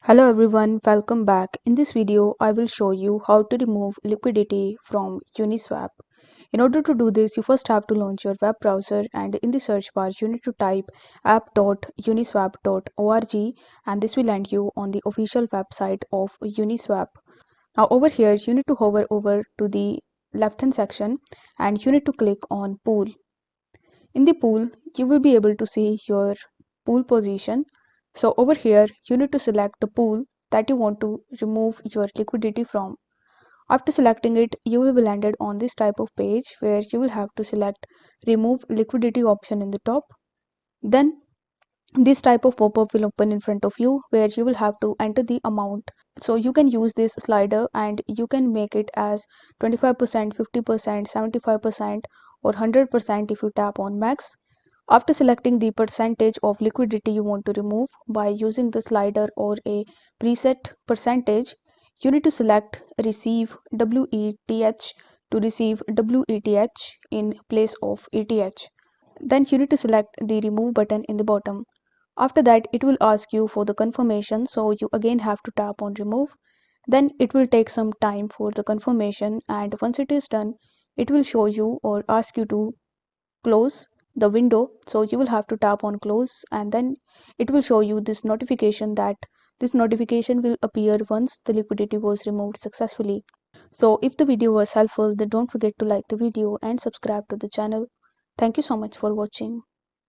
Hello everyone, welcome back. In this video, I will show you how to remove liquidity from Uniswap. In order to do this, you first have to launch your web browser and in the search bar, you need to type app.uniswap.org and this will land you on the official website of Uniswap. Now over here, you need to hover over to the left hand section and you need to click on pool. In the pool, you will be able to see your pool position. So over here, you need to select the pool that you want to remove your liquidity from. After selecting it, you will be landed on this type of page where you will have to select remove liquidity option in the top. Then this type of pop-up will open in front of you where you will have to enter the amount. So you can use this slider and you can make it as 25%, 50%, 75% or 100% if you tap on max. After selecting the percentage of liquidity you want to remove by using the slider or a preset percentage, you need to select receive WETH to receive WETH in place of ETH. Then you need to select the remove button in the bottom. After that, it will ask you for the confirmation, so you again have to tap on remove. Then it will take some time for the confirmation, and once it is done, it will show you or ask you to close the window. So you will have to tap on close and then it will show you this notification will appear once the liquidity was removed successfully. So if the video was helpful, then don't forget to like the video and subscribe to the channel. Thank you so much for watching.